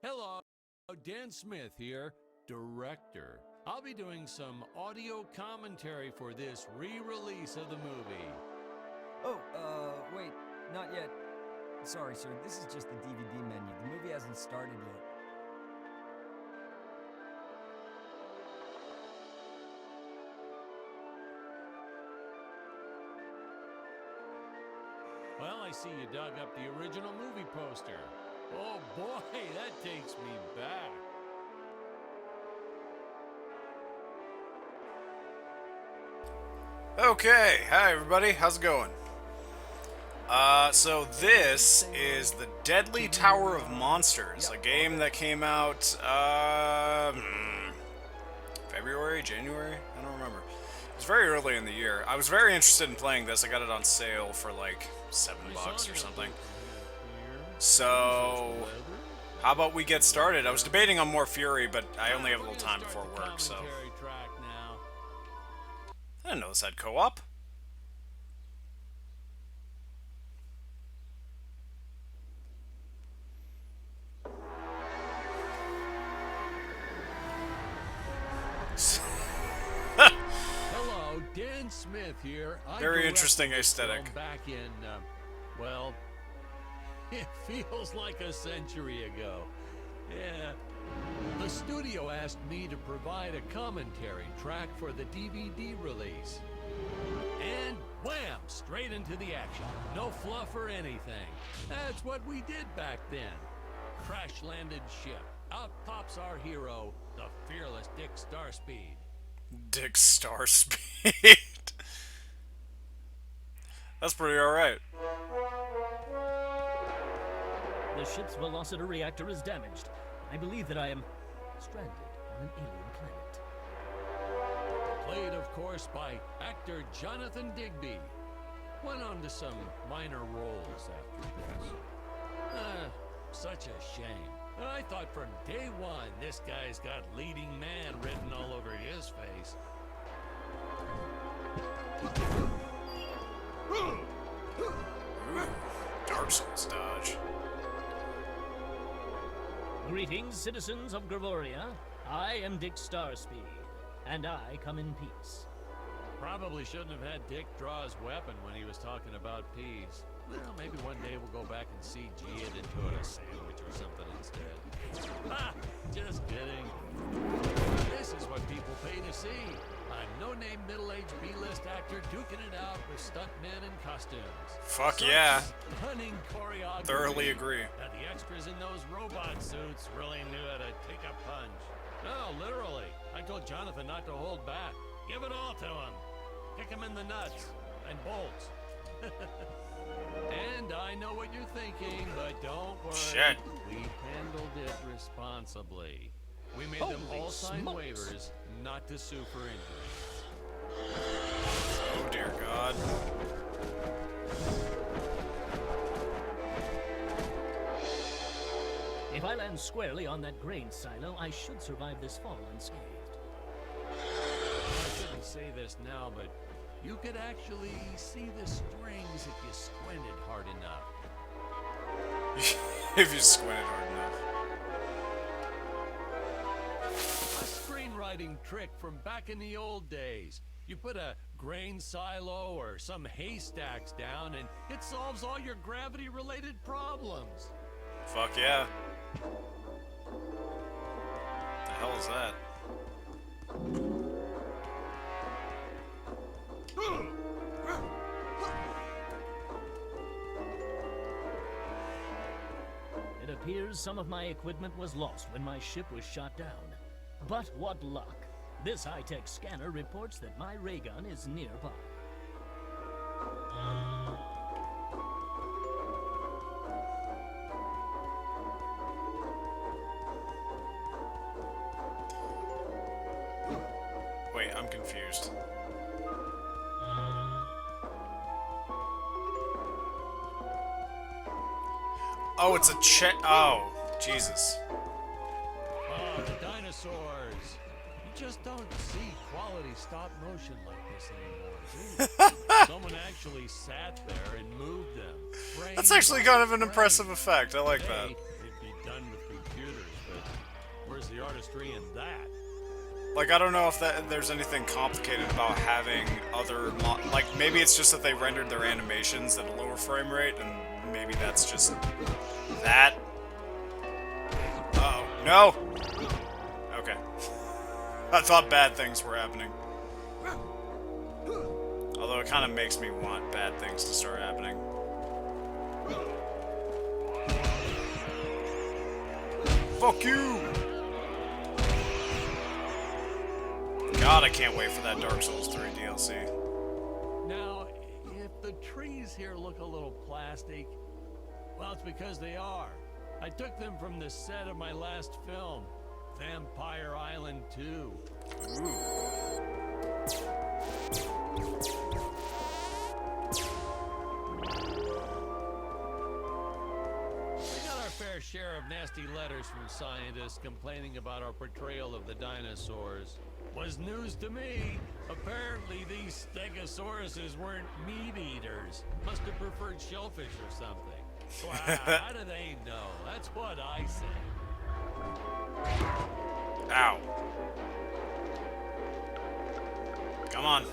Hello, Dan Smith here, director. I'll be doing some audio commentary for this re-release of the movie. Oh, wait, not yet. Sorry, sir, this is just the DVD menu. The movie hasn't started yet. Well, I see you dug up the original movie poster. Oh boy, that takes me back. Okay, hi everybody, how's it going? So this is the Deadly Tower of Monsters, a game that came out, February, January? I don't remember. It was very early in the year. I was very interested in playing this. I got it on sale for like $7 or something. So, how about we get started? I was debating on More Fury, but I only have a little time before work, so... I didn't know this had co-op. Hello, Dan Smith here. Very interesting aesthetic. Back in, well, it feels like a century ago. Yeah. The studio asked me to provide a commentary track for the DVD release. And wham! Straight into the action. No fluff or anything. That's what we did back then. Crash-landed ship. Out pops our hero, the fearless Dick Starspeed. Dick Starspeed. That's pretty alright. The ship's velocity reactor is damaged. I believe that I am stranded on an alien planet. Played, of course, by actor Jonathan Digby. Went on to some minor roles after this. Such a shame. I thought from day one this guy's got leading man written all over his face. Dark Souls dodge. Greetings, citizens of Gravoria. I am Dick Starspeed, and I come in peace. Probably shouldn't have had Dick draw his weapon when he was talking about peas. Well, maybe one day we'll go back and CG it into a sandwich or something instead. Ha! Just kidding. This is what people pay to see. A no-name middle-aged B-list actor duking it out with stuntmen in costumes. Fuck yeah. Stunning choreography. Thoroughly agree. Now the extras in those robot suits really knew how to take a punch. No, literally. I told Jonathan not to hold back. Give it all to him. Kick him in the nuts and bolts. And I know what you're thinking, but don't worry. Shit. We handled it responsibly. We made them Holy all sign smokes. waivers not to sue for injury. Oh dear God. If I land squarely on that grain silo, I should survive this fall unscathed. I shouldn't say this now, but you could actually see the strings if you squinted hard enough. If you squinted hard enough. A screenwriting trick from back in the old days. You put a grain silo or some haystacks down and it solves all your gravity-related problems. Fuck yeah. The hell is that? It appears some of my equipment was lost when my ship was shot down. But what luck! This high-tech scanner reports that my ray gun is nearby. Wait, I'm confused. Oh, it's a oh, Jesus. Oh, the dinosaurs. You just don't see quality stop motion like this anymore, do you? Someone actually sat there and moved them. That's actually kind of an impressive effect. I like that. It'd be done with computers the artistry in that? Like, I don't know if there's anything complicated about having other like, maybe it's just that they rendered their animations at a lower frame rate, and maybe that's just that. Uh-oh. No! Okay. I thought bad things were happening. Although it kind of makes me want bad things to start happening. Fuck you! God, I can't wait for that Dark Souls 3 DLC. Now, if the trees here look a little plastic, well, it's because they are. I took them from the set of my last film, Vampire Island 2. Ooh. We got our fair share of nasty letters from scientists complaining about our portrayal of the dinosaurs. Was news to me. Apparently these stegosauruses weren't meat eaters. Must have preferred shellfish or something. Well, how do they know? That's what I say. Ow. Come on.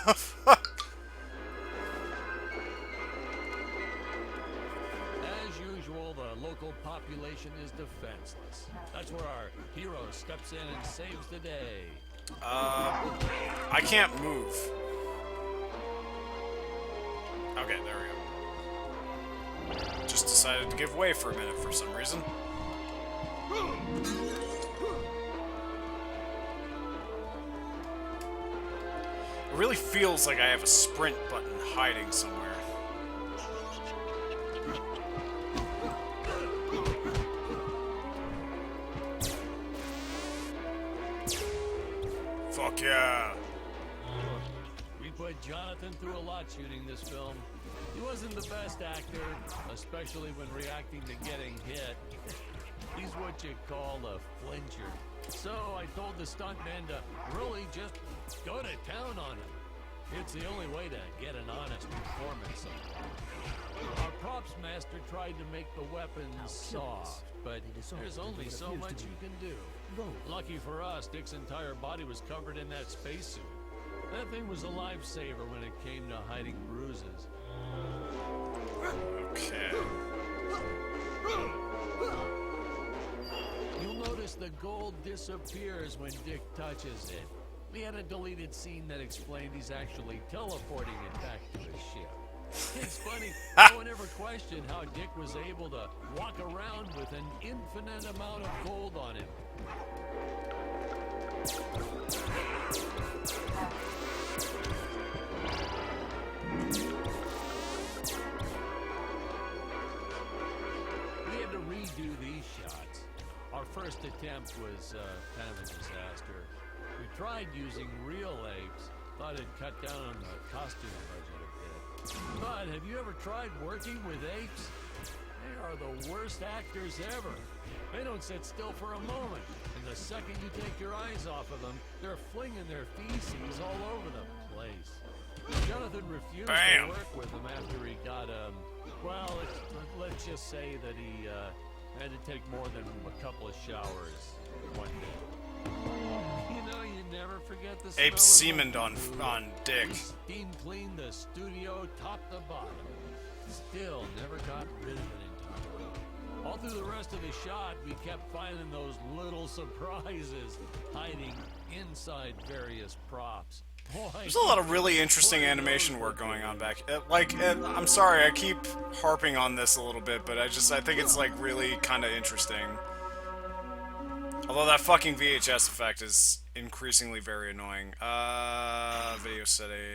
The fuck? As usual, the local population is defenseless. That's where our hero steps in and saves the day. I can't move. Okay, there we go. Just decided to give way for a minute for some reason. It really feels like I have a sprint button hiding somewhere. Fuck yeah! We put Jonathan through a lot shooting this film. He wasn't the best actor, especially when reacting to getting hit. He's what you call a flincher. So I told the stuntman to really just go to town on him. It's the only way to get an honest performance. Our props master tried to make the weapons soft, but there's only so much you can do. Lucky for us, Dick's entire body was covered in that spacesuit. That thing was a lifesaver when it came to hiding bruises. Okay. You'll notice the gold disappears when Dick touches it. We had a deleted scene that explained he's actually teleporting it back to his ship. It's funny, no one ever questioned how Dick was able to walk around with an infinite amount of gold on him. We had to redo these shots. Our first attempt was kind of a disaster. We tried using real apes, thought it'd cut down on the costume budget a bit. But have you ever tried working with apes? They are the worst actors ever. They don't sit still for a moment, and the second you take your eyes off of them, they're flinging their feces all over the place. Jonathan refused to work with them after he got, well, let's just say that he had to take more than a couple of showers one day. You know, you never forget the smell Ape semened on Dick. Steam cleaned the studio top to bottom. Still never got rid of it entirely. All through the rest of the shot, we kept finding those little surprises hiding inside various props. Boy, There's a lot of really interesting animation work going on back. I'm sorry, I keep harping on this a little bit, but I think it's like really kind of interesting. Although that fucking VHS effect is increasingly very annoying. Video settings.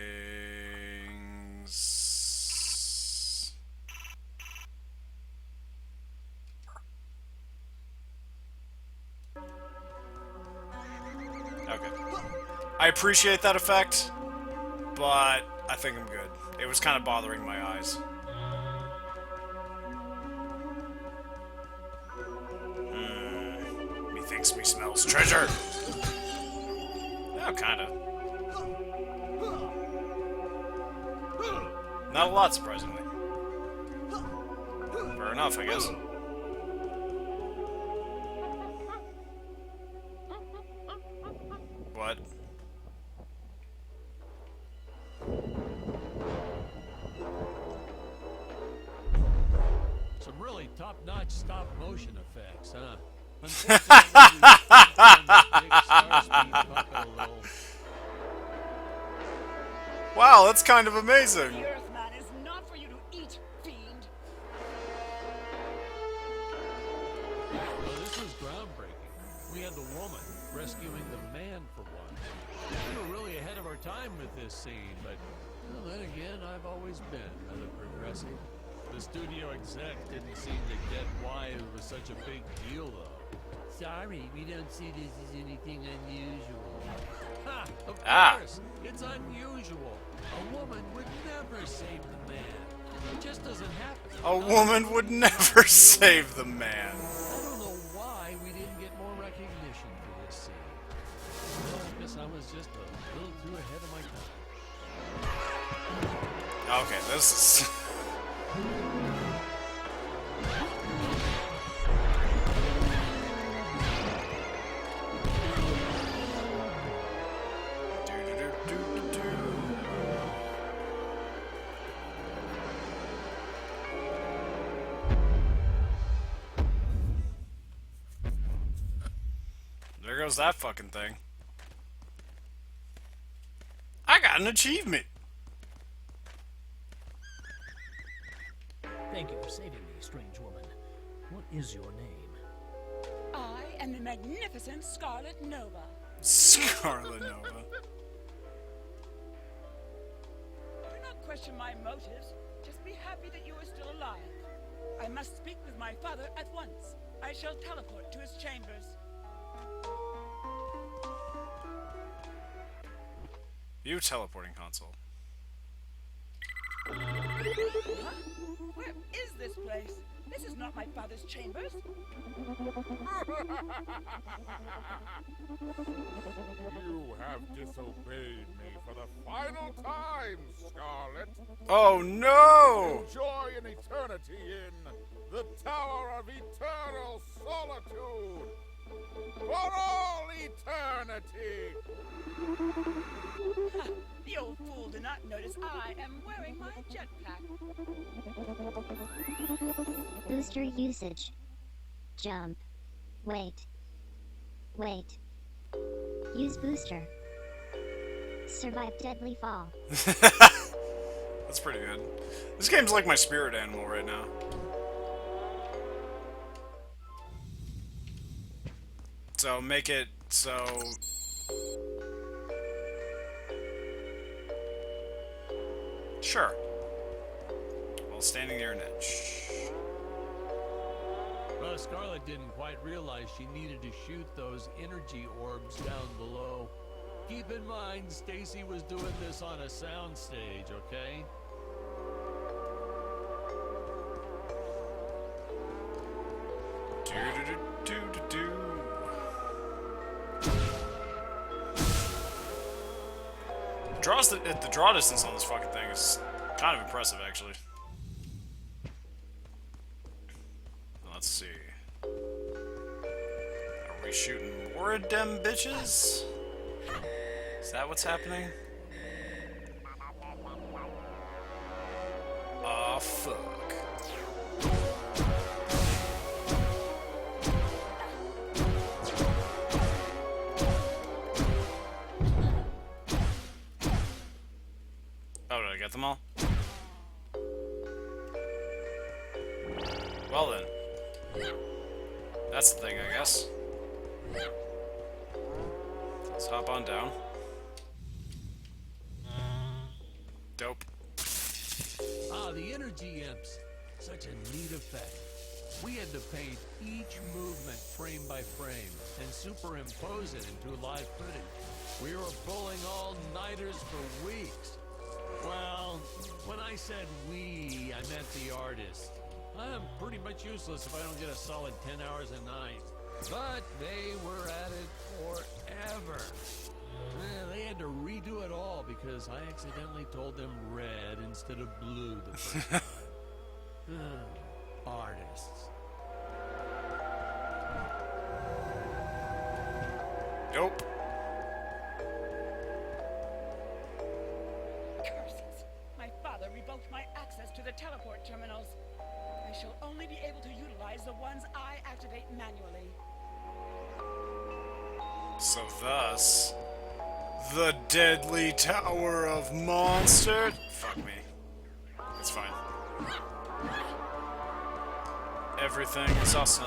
Okay. I appreciate that effect, but I think I'm good. It was kind of bothering my eyes. thinks we smells treasure. Oh, kinda. Not a lot, surprisingly. Fair enough, I guess. What? Some really top-notch stop-motion effects, huh? Unfortunately, we big star speed puppet a little. Wow, that's kind of amazing. The Earthman is not for you to eat, fiend. Well, this was groundbreaking. We had the woman rescuing the man for once. We were really ahead of our time with this scene, but well, then again, I've always been rather progressive. The studio exec didn't seem to get why it was such a big deal, though. Sorry, we don't see this as anything unusual. Ha! Of course! It's unusual. A woman would never save the man. It just doesn't happen. A woman would never save the man. I don't know why we didn't get more recognition for this scene. Well, I guess I was just a little too ahead of my time. Okay, this is... There goes that fucking thing. I got an achievement. Thank you for saving me, strange woman. What is your name? I am the magnificent Scarlet Nova. Scarlet Nova. Do not question my motives. Just be happy that you are still alive. I must speak with my father at once. I shall teleport to his chambers. View teleporting console. Huh? Where is this place? This is not my father's chambers. You have disobeyed me for the final time, Scarlet. Oh no! Enjoy an eternity in the Tower of Eternal Solitude. For all eternity! Ha, the old fool did not notice I am wearing my jetpack. Booster usage. Jump. Wait. Wait. Use booster. Survive deadly fall. That's pretty good. This game's like my spirit animal right now. So make it so... Sure. While standing near an edge. Well, Scarlet didn't quite realize she needed to shoot those energy orbs down below. Keep in mind, Stacy was doing this on a soundstage, okay? Do-do-do-do-do-do. The draw distance on this fucking thing is kind of impressive, actually. Let's see. Are we shooting more of them bitches? Is that what's happening? Aw, fuck. Oh, did I get them all? Well then. That's the thing, I guess. Let's hop on down. Dope. Ah, the energy imps. Such a neat effect. We had to paint each movement frame by frame and superimpose it into live footage. We were pulling all-nighters for weeks. Well, when I said we, I meant the artist. I'm pretty much useless if I don't get a solid 10 hours a night. But they were at it forever. They had to redo it all because I accidentally told them red instead of blue the first time. Artists. Nope. Curses! My father revoked my access to the teleport terminals. I shall only be able to utilize the ones I activate manually. So thus, the Deadly Tower of Monster. Fuck me. It's fine. Everything is awesome.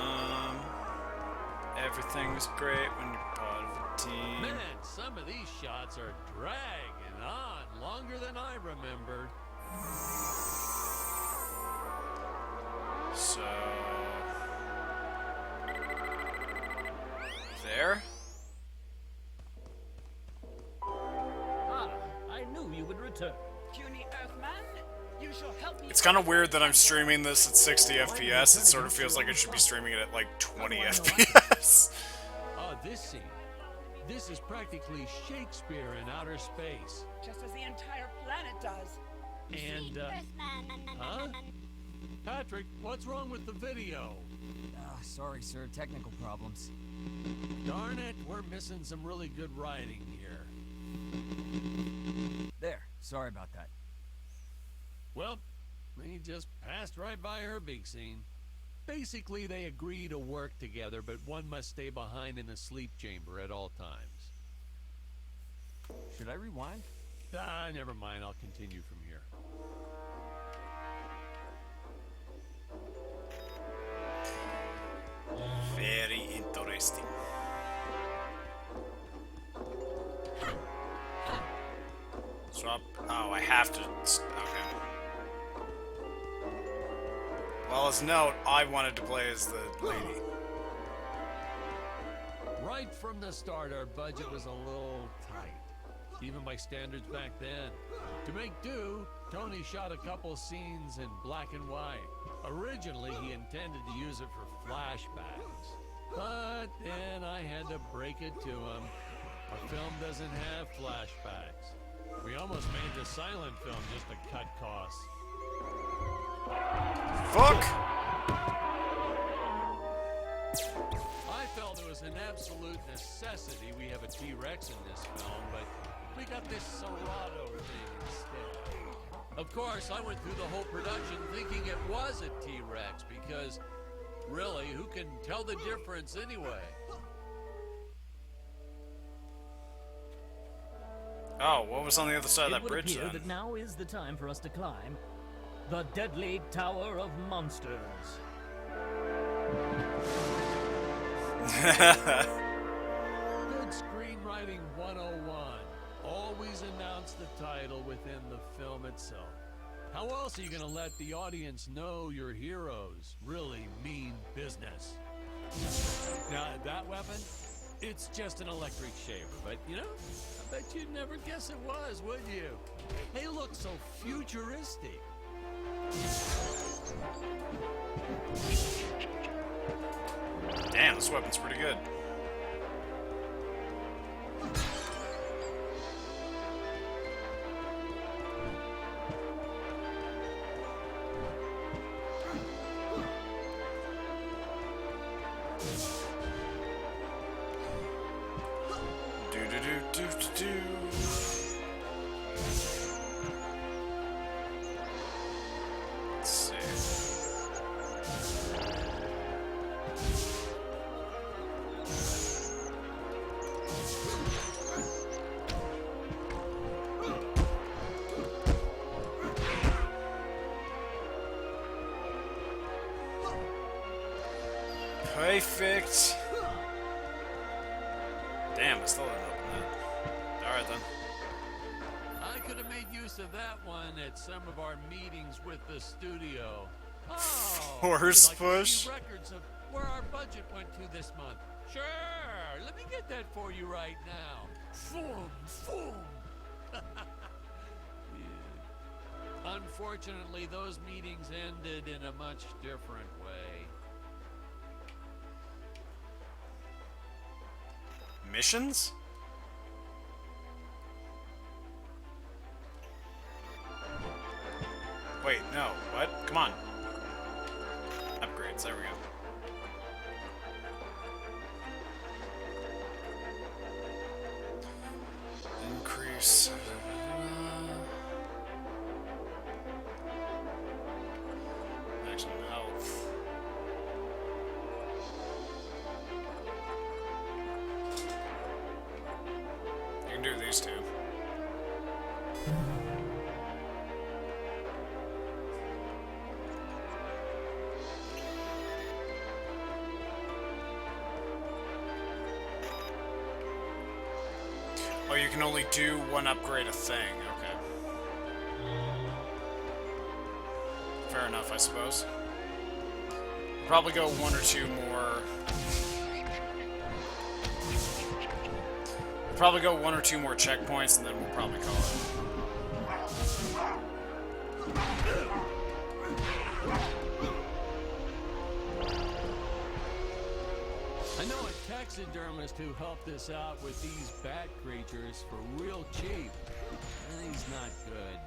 Everything is great when you're part of a team. Man, some of these shots are dragging on longer than I remembered. So there. Ah, I knew you would return. Puny Earthman, you shall help me. It's kind of weird that I'm streaming this at 60 FPS. It sort of feels like I should be streaming it at like 20 FPS. This scene. This is practically Shakespeare in outer space. Just as the entire planet does. And, huh? Patrick, what's wrong with the video? Sorry, sir. Technical problems. Darn it, we're missing some really good writing here. There. Sorry about that. Well, he just passed right by her big scene. Basically, they agree to work together, but one must stay behind in the sleep chamber at all times. Should I rewind? Never mind. I'll continue from here. Very interesting. Swap. Oh, I have to. Okay. Well, as a note, I wanted to play as the lady. Right from the start, our budget was a little tight, even by standards back then. To make do, Tony shot a couple scenes in black and white. Originally, he intended to use it for flashbacks. But then I had to break it to him. Our film doesn't have flashbacks. We almost made the silent film just to cut costs. Fuck! I felt it was an absolute necessity we have a T-Rex in this film, but we got this Serato thing instead. Of course, I went through the whole production thinking it was a T-Rex, because really, who can tell the difference anyway? Oh, what was on the other side of It that would bridge appear then? that now is the time for us to climb the Deadly Tower of Monsters. Good screenwriting 101. Always announce the title within the film itself. How else are you going to let the audience know your heroes really mean business? Now, that weapon, it's just an electric shaver, but you know, I bet you'd never guess it was, would you? They look so futuristic. Damn, this weapon's pretty good. Do-do-do-do-do-do. Let's see. Perfect. Damn, I still didn't open that. Alright then. I could have made use of that one at some of our meetings with the studio. Oh, Force would you like to push? see records of where our budget went to this month. Sure, let me get that for you right now. Boom, boom. Yeah. Unfortunately, those meetings ended in a much different way. Missions? Wait, no. What? Come on. Upgrades. There we go. Increase. Maximum health. You can do these two. Oh, you can only do one upgrade a thing. Okay. Fair enough, I suppose. Probably go one or two more. Probably go one or two more checkpoints, and then we'll probably call it. I know a taxidermist who helped us out with these bat creatures for real cheap. And he's not good.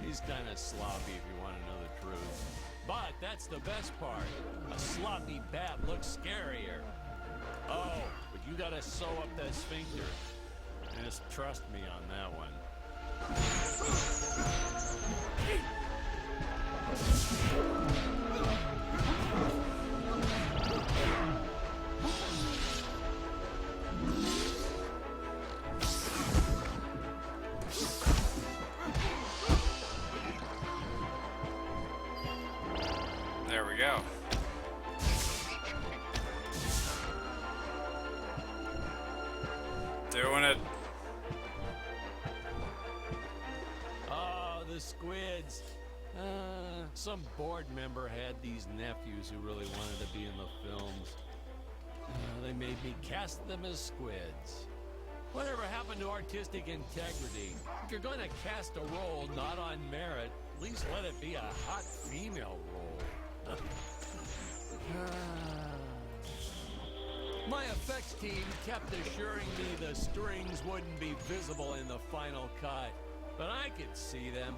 He's kind of sloppy if you want to know the truth. But that's the best part. A sloppy bat looks scarier. Oh, but you gotta sew up that sphincter. Just trust me on that one. There we go. Doing it. Oh, the squids. Some board member had these nephews who really wanted to be in the films. They made me cast them as squids. Whatever happened to artistic integrity? If you're going to cast a role not on merit, at least let it be a hot female role. My effects team kept assuring me the strings wouldn't be visible in the final cut, but I could see them.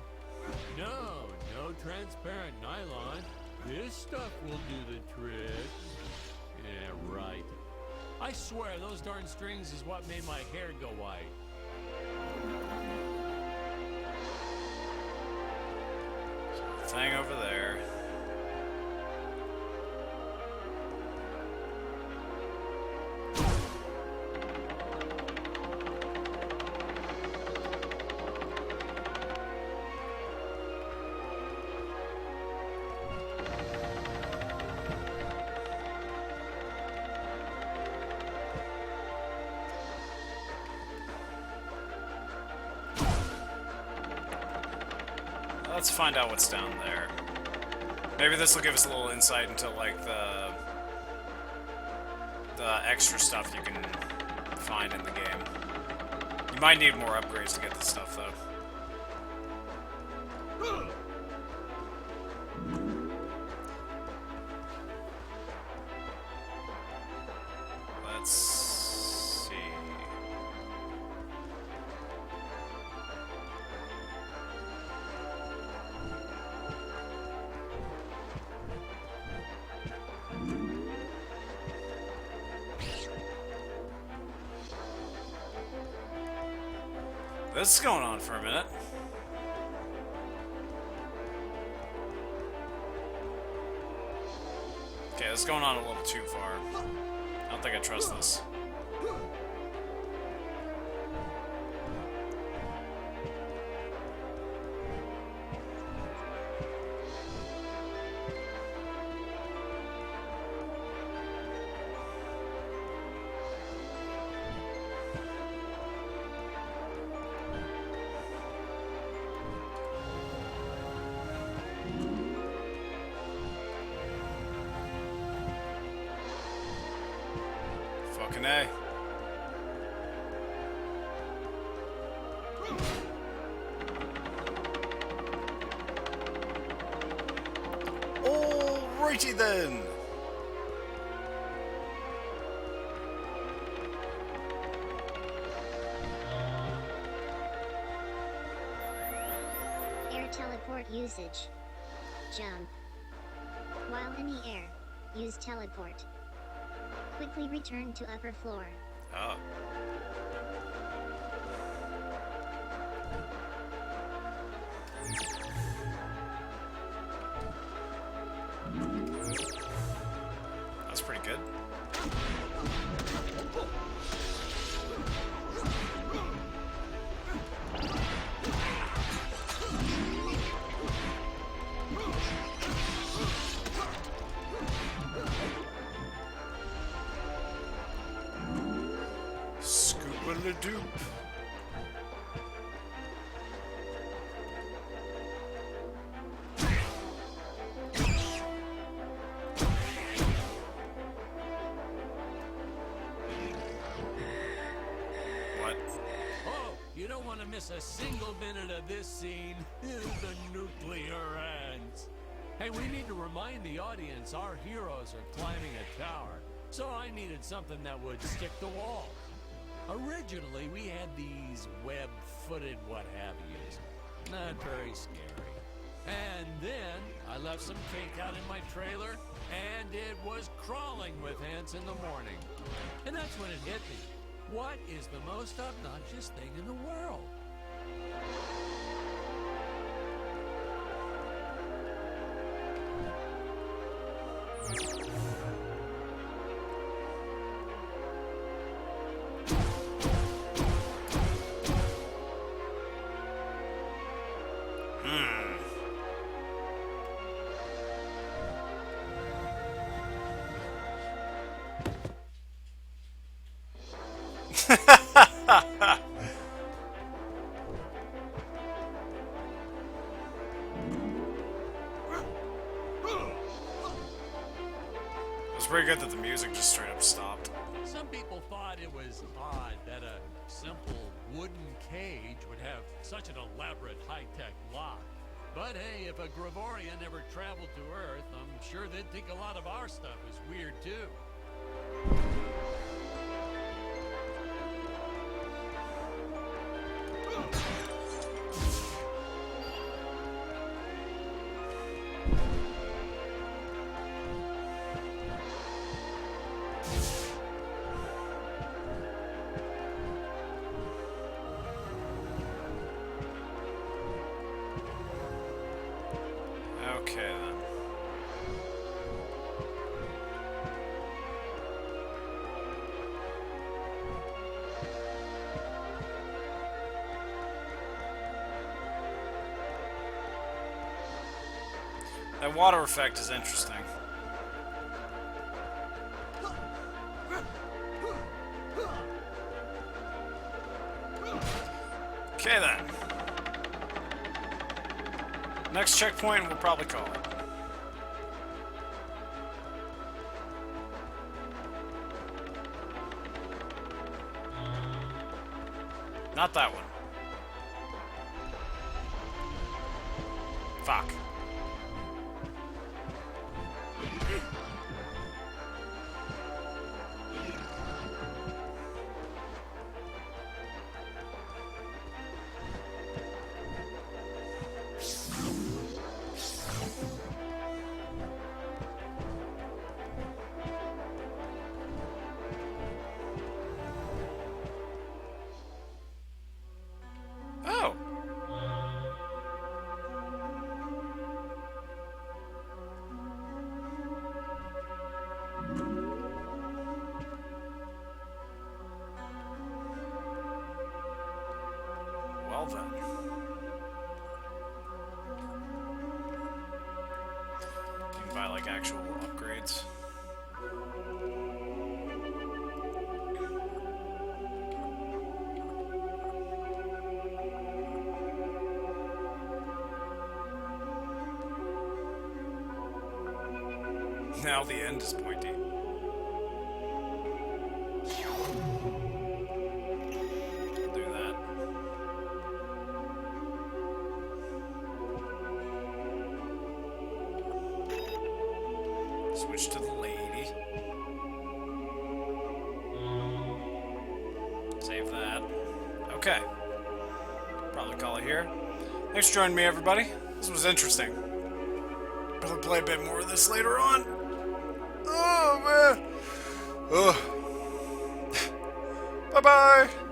No transparent nylon. This stuff will do the trick. Yeah, right. I swear those darn strings is what made my hair go white. Thing over there. Let's find out what's down there. Maybe this will give us a little insight into like the extra stuff you can find in the game. You might need more upgrades to get this stuff though. Let's see. This is going on for a minute. Okay, this is going on a little too far. I don't think I trust this. Fucking A. Alrighty then. usage. Jump. While in the air, use teleport. Quickly return to upper floor. Oh. That's pretty good. Scoop-a-la-doop. What? Oh, you don't want to miss a single minute of this scene. The nuclear ends. Hey, we need to remind the audience our heroes are climbing a tower. So I needed something that would stick to walls. Originally, we had these web-footed what-have-yous. Not very scary. And then, I left some cake out in my trailer, and it was crawling with ants in the morning. And that's when it hit me. What is the most obnoxious thing in the world? It's pretty good that the music just straight up stopped. Some people thought it was odd that a simple wooden cage would have such an elaborate high-tech lock. But hey, if a Gravorian ever traveled to Earth, I'm sure they'd think a lot of our stuff is weird too. Okay then. That water effect is interesting. Okay then. Next checkpoint, we'll probably call it. Not that one. Fuck. Oh. Well then. You can buy like actual upgrades. Now the end is pointy. Do that. Switch to the lady. Save that. Okay. Probably call it here. Thanks for joining me, everybody. This was interesting. Better play a bit more of this later on. Oh, man. Ugh. Bye-bye.